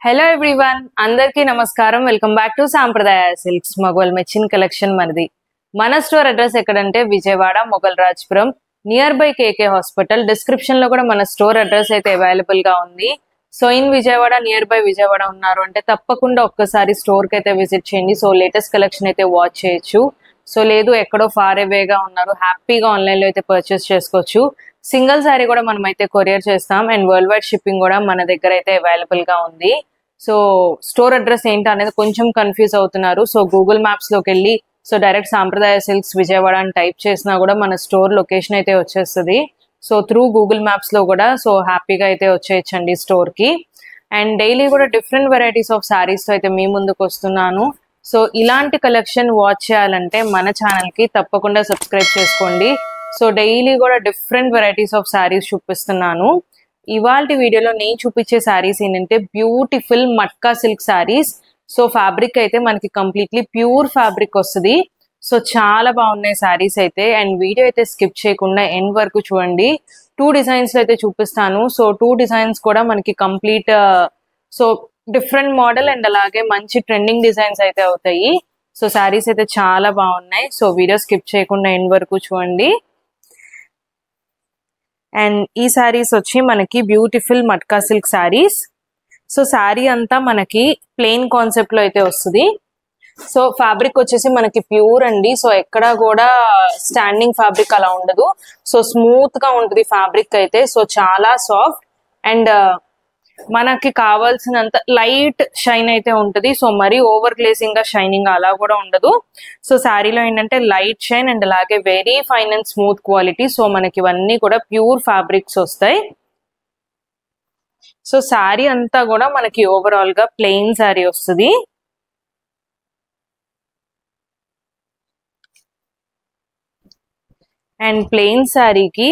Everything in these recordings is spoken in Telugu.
హలో ఎవ్రీవన్, అందరికీ నమస్కారం. Welcome back to Sampradaya Silks. మొగల్ మెచ్చిన్ కలెక్షన్ మనది. మన స్టోర్ అడ్రస్ ఎక్కడంటే Vijayawada Mogalrajpuram, near by KK hospital. Description లో కూడా మన స్టోర్ అడ్రస్ అయితే అవైలబుల్ గా ఉంది. So in Vijayawada, near by Vijayawada ఉన్నారు అంటే తప్పకుండా ఒక్కసారి స్టోర్ కి అయితే విజిట్ చేయండి. సో లేటెస్ట్ కలెక్షన్ అయితే వాచ్ చేయొచ్చు. సో లేదు ఎక్కడో ఫార్ అవేగా ఉన్నారు, హ్యాపీగా ఆన్లైన్ లో అయితే పర్చేస్ చేసుకోవచ్చు. సింగిల్ సారీ కూడా మనం అయితే కొరియర్ చేస్తాం అండ్ వరల్డ్ వైడ్ షిప్పింగ్ కూడా మన దగ్గర అయితే అవైలబుల్ గా ఉంది. సో స్టోర్ అడ్రస్ ఏంటి అనేది కొంచెం కన్ఫ్యూజ్ అవుతున్నారు. సో గూగుల్ మ్యాప్స్ లోకి వెళ్ళి సో డైరెక్ట్ సాంప్రదాయ సిల్క్స్ విజయవాడ అని టైప్ చేసినా కూడా మన స్టోర్ లొకేషన్ అయితే వచ్చేస్తుంది. సో త్రూ గూగుల్ మ్యాప్స్ లో కూడా సో హ్యాపీగా అయితే వచ్చేయచ్చండి స్టోర్ కి. అండ్ డైలీ కూడా డిఫరెంట్ వెరైటీస్ ఆఫ్ సారీస్ తో అయితే మీ ముందుకు వస్తున్నాను. సో ఇలాంటి కలెక్షన్ వాచ్ చేయాలంటే మన ఛానల్ కి తప్పకుండా సబ్స్క్రైబ్ చేసుకోండి. సో డైలీ కూడా డిఫరెంట్ వెరైటీస్ ఆఫ్ సారీస్ చూపిస్తున్నాను. ఇవాళ వీడియోలో నేను చూపించే సారీస్ ఏంటంటే beautiful matka silk saris. So fabric అయితే మనకి కంప్లీట్లీ ప్యూర్ ఫ్యాబ్రిక్ వస్తుంది. సో చాలా బాగున్నాయి సారీస్ అయితే. అండ్ వీడియో అయితే స్కిప్ చేయకుండా ఎండ్ వరకు చూడండి. 2 డిజైన్స్ అయితే చూపిస్తాను. సో 2 డిజైన్స్ కూడా మనకి complete so different model and అలాగే మంచి ట్రెండింగ్ డిజైన్స్ అయితే అవుతాయి. సో సారీస్ అయితే చాలా బాగున్నాయి. సో వీడియో స్కిప్ చేయకుండా ఎండ్ వరకు చూడండి. అండ్ ఈ సారీస్ వచ్చి మనకి beautiful matka silk saris. So sorry అంతా మనకి ప్లెయిన్ కాన్సెప్ట్ లో అయితే వస్తుంది. సో ఫ్యాబ్రిక్ వచ్చేసి మనకి ప్యూర్ అండి. సో ఎక్కడ కూడా స్టాండింగ్ ఫ్యాబ్రిక్ అలా ఉండదు. సో స్మూత్ గా ఉంటుంది ఫ్యాబ్రిక్ అయితే. సో చాలా సాఫ్ట్ అండ్ మనకి కావాల్సినంత లైట్ షైన్ అయితే ఉంటుంది. సో మరీ ఓవర్ గ్లేసింగ్ గా షైనింగ్ అలా కూడా ఉండదు. సో శారీలో ఏంటంటే లైట్ షైన్ అండ్ అలాగే very fine and smooth quality. So మనకి ఇవన్నీ కూడా ప్యూర్ ఫ్యాబ్రిక్స్ వస్తాయి. సో శారీ అంతా కూడా మనకి ఓవరాల్ గా ప్లెయిన్ శారీ వస్తుంది. అండ్ ప్లెయిన్ శారీకి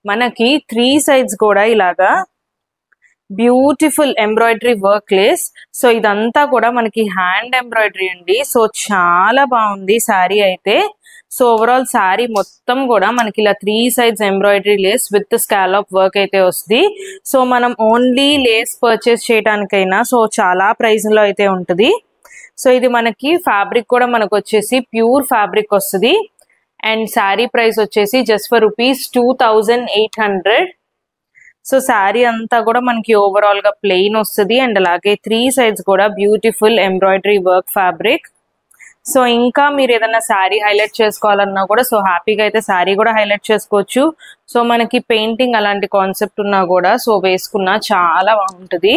మనకి 3 సైడ్స్ కూడా ఇలాగా beautiful embroidery work lace. So ఇదంతా కూడా మనకి హ్యాండ్ ఎంబ్రాయిడరీ అండి. సో చాలా బాగుంది శారీ అయితే. సో ఓవరాల్ శారీ మొత్తం కూడా మనకి ఇలా 3 sides embroidery Lay's with scallop work అయితే వస్తుంది. సో మనం ఓన్లీ లేస్ పర్చేస్ చేయడానికైనా సో చాలా ప్రైస్ లో అయితే ఉంటుంది. సో ఇది మనకి ఫ్యాబ్రిక్ కూడా మనకు వచ్చేసి ప్యూర్ ఫ్యాబ్రిక్ వస్తుంది. అండ్ శారీ ప్రైస్ వచ్చేసి జస్ట్ ఫర్ ₹2800. సో శారీ అంతా కూడా మనకి ఓవరాల్ గా ప్లెయిన్ వస్తుంది అండ్ అలాగే 3 సైడ్స్ కూడా beautiful embroidery work fabric. So ఇంకా మీరు ఏదైనా శారీ హైలైట్ చేసుకోవాలన్నా కూడా సో హ్యాపీగా అయితే శారీ కూడా హైలైట్ చేసుకోవచ్చు. సో మనకి పెయింటింగ్ అలాంటి కాన్సెప్ట్ ఉన్నా కూడా సో వేసుకున్నా చాలా బాగుంటుంది.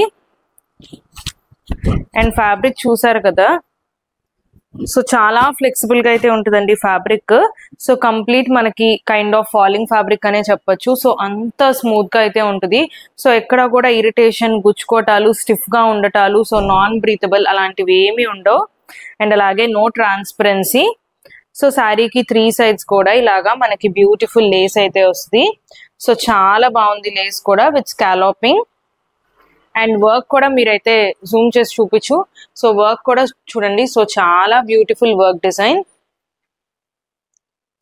అండ్ ఫ్యాబ్రిక్ చూసారు కదా. సో చాలా ఫ్లెక్సిబుల్ గా అయితే ఉంటుందండి ఫ్యాబ్రిక్. సో కంప్లీట్ మనకి కైండ్ ఆఫ్ ఫాలింగ్ ఫ్యాబ్రిక్ అనే చెప్పొచ్చు. సో అంత స్మూత్ గా అయితే ఉంటుంది. సో ఎక్కడ కూడా ఇరిటేషన్, గుచ్చుకోటాలు, స్టిఫ్ గా ఉండటాలు, సో నాన్ బ్రీతబుల్ అలాంటివి ఏమి ఉండవు. అండ్ అలాగే నో ట్రాన్స్పరెన్సీ. సో శారీకి 3 సైడ్స్ కూడా ఇలాగా మనకి బ్యూటిఫుల్ లేస్ అయితే వస్తుంది. సో చాలా బాగుంది లేస్ కూడా విత్ స్కాలోపింగ్. అండ్ వర్క్ కూడా మీరైతే జూమ్ చేసి చూపించు. సో వర్క్ కూడా చూడండి. సో చాలా బ్యూటిఫుల్ వర్క్ డిజైన్.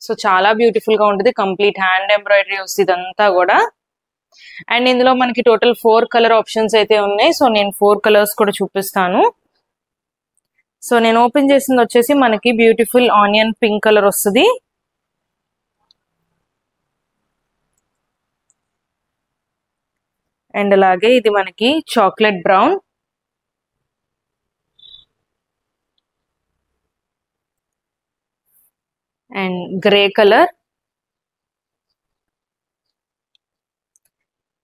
సో చాలా బ్యూటిఫుల్ గా ఉంటుంది. కంప్లీట్ హ్యాండ్ ఎంబ్రాయిడరీ వస్తుంది ఇదంతా కూడా. అండ్ ఇందులో మనకి టోటల్ 4 కలర్ ఆప్షన్స్ అయితే ఉన్నాయి. సో నేను 4 కలర్స్ కూడా చూపిస్తాను. సో నేను ఓపెన్ చేసింది వచ్చేసి మనకి బ్యూటిఫుల్ ఆనియన్ పింక్ కలర్ వస్తుంది. అండ్ అలాగే ఇది మనకి chocolate brown. And grey colour.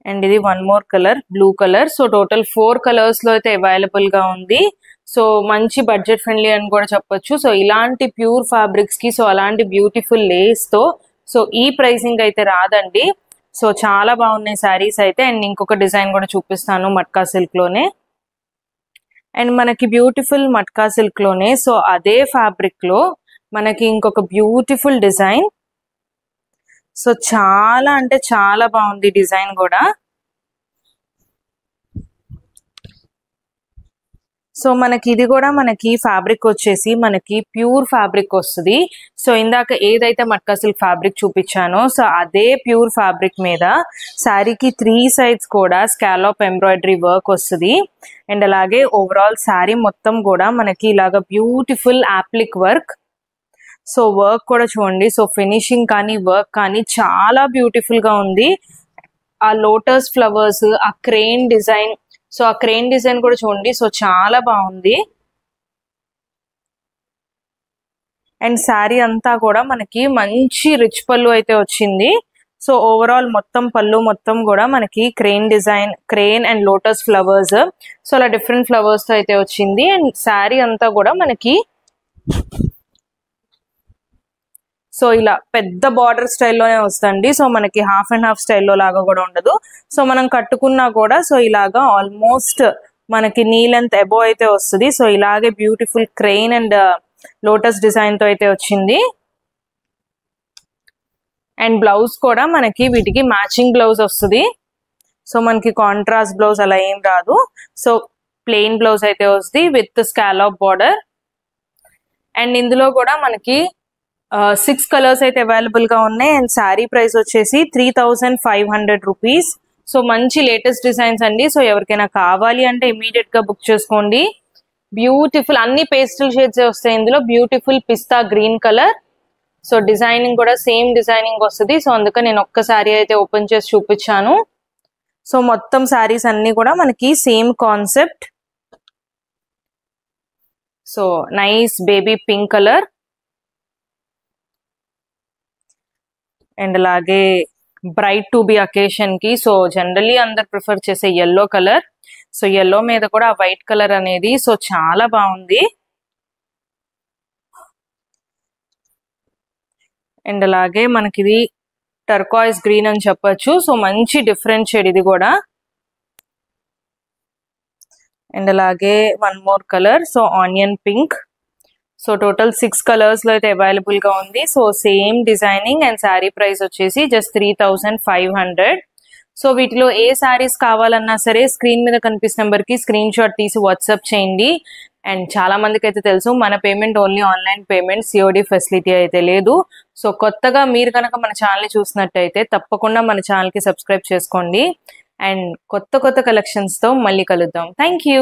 And ఇది 1 more colour blue colour. So total 4 colours లో అయితే అవైలబుల్ గా ఉంది. సో మంచి బడ్జెట్ ఫ్రెండ్లీ అని కూడా చెప్పొచ్చు. సో ఇలాంటి ప్యూర్ ఫ్యాబ్రిక్స్ కి సో అలాంటి బ్యూటిఫుల్ లేస్ తో సో ఈ ప్రైసింగ్ అయితే రాదండి. సో చాలా బాగున్నాయి శారీస్ అయితే. అండ్ ఇంకొక డిజైన్ కూడా చూపిస్తాను మట్కా సిల్క్ లోనే. అండ్ మనకి బ్యూటిఫుల్ మట్కా సిల్క్ లోనే సో అదే ఫ్యాబ్రిక్ లో మనకి ఇంకొక బ్యూటిఫుల్ డిజైన్. సో చాలా అంటే చాలా బాగుంది డిజైన్ కూడా. సో మనకి ఇది కూడా మనకి ఫ్యాబ్రిక్ వచ్చేసి మనకి ప్యూర్ ఫ్యాబ్రిక్ వస్తుంది. సో ఇందాక ఏదైతే మట్కా సిల్క్ ఫ్యాబ్రిక్ చూపించానో సో అదే ప్యూర్ ఫ్యాబ్రిక్ మీద శారీకి 3 sides కూడా స్కాలప్ ఎంబ్రాయిడరీ వర్క్ వస్తుంది. అండ్ అలాగే ఓవరాల్ శారీ మొత్తం కూడా మనకి ఇలాగ beautiful appliqué work. So work కూడా చూడండి. సో ఫినిషింగ్ కానీ వర్క్ కానీ చాలా బ్యూటిఫుల్ గా ఉంది. ఆ లోటస్ ఫ్లవర్స్, ఆ క్రేన్ డిజైన్, సో ఆ క్రేన్ డిజైన్ కూడా చూడండి. సో చాలా బాగుంది. అండ్ శారీ అంతా కూడా మనకి మంచి రిచ్ పళ్ళు అయితే వచ్చింది. సో ఓవరాల్ మొత్తం పళ్ళు మొత్తం కూడా మనకి crane design, crane and lotus flowers, so అలా డిఫరెంట్ ఫ్లవర్స్ తో అయితే వచ్చింది. అండ్ శారీ అంతా కూడా మనకి సో ఇలా పెద్ద బార్డర్ స్టైల్లోనే వస్తుంది. సో మనకి హాఫ్ అండ్ హాఫ్ స్టైల్లో లాగా కూడా ఉండదు. సో మనం కట్టుకున్నా కూడా సో ఇలాగా ఆల్మోస్ట్ మనకి నీ లెంత్ అబోవ్ అయితే వస్తుంది. సో ఇలాగే beautiful crane and lotus design తో అయితే వచ్చింది. అండ్ బ్లౌజ్ కూడా మనకి వీటికి మ్యాచింగ్ బ్లౌజ్ వస్తుంది. సో మనకి కాంట్రాస్ట్ బ్లౌజ్ అలా ఏం రాదు. సో ప్లెయిన్ బ్లౌజ్ అయితే వస్తుంది విత్ స్కాలప్ బార్డర్. అండ్ ఇందులో కూడా మనకి 6 కలర్స్ అయితే అవైలబుల్ గా ఉన్నాయి. అండ్ శారీ ప్రైస్ వచ్చేసి 3500 రూపీస్. సో మంచి లేటెస్ట్ డిజైన్స్ అండి. సో ఎవరికైనా కావాలి అంటే ఇమీడియట్ గా బుక్ చేసుకోండి. బ్యూటిఫుల్ అన్ని పేస్టల్ షేడ్స్ వస్తాయి ఇందులో. బ్యూటిఫుల్ పిస్తా గ్రీన్ కలర్. సో డిజైనింగ్ కూడా సేమ్ డిజైనింగ్ వస్తుంది. సో అందుకే నేను ఒక్క శారీ అయితే ఓపెన్ చేసి చూపించాను. సో మొత్తం శారీస్ అన్ని కూడా మనకి same concept. So nice baby pink colour. And అలాగే బ్రైట్ టు బి అకేషన్ కి సో జనరల్లీ అందరు ప్రిఫర్ చేసే ఎల్లో కలర్. సో ఎల్లో మీద కూడా వైట్ కలర్ అనేది సో చాలా బాగుంది. అండ్ అలాగే మనకి ఇది టర్కాయిస్ గ్రీన్ అని చెప్పొచ్చు. సో మంచి డిఫరెంట్ షేడ్ ఇది కూడా. అండ్ అలాగే one more colour so onion pink. So total 6 colours లో అయితే అవైలబుల్ గా ఉంది. So same designing and sari price వచ్చేసి జస్ట్ 3500. సో వీటిలో ఏ శారీస్ కావాలన్నా సరే స్క్రీన్ మీద కనిపిస్తున్న నెంబర్ కి స్క్రీన్ షాట్ తీసి వాట్సాప్ చేయండి. అండ్ చాలా మందికి అయితే తెలుసు మన payment only online payment, COD facility అయితే లేదు. సో కొత్తగా మీరు కనుక మన ఛానల్ చూసినట్టయితే తప్పకుండా మన ఛానల్ కి సబ్స్క్రైబ్ చేసుకోండి. అండ్ కొత్త కలెక్షన్స్ తో మళ్ళీ కలుద్దాం. Thank you.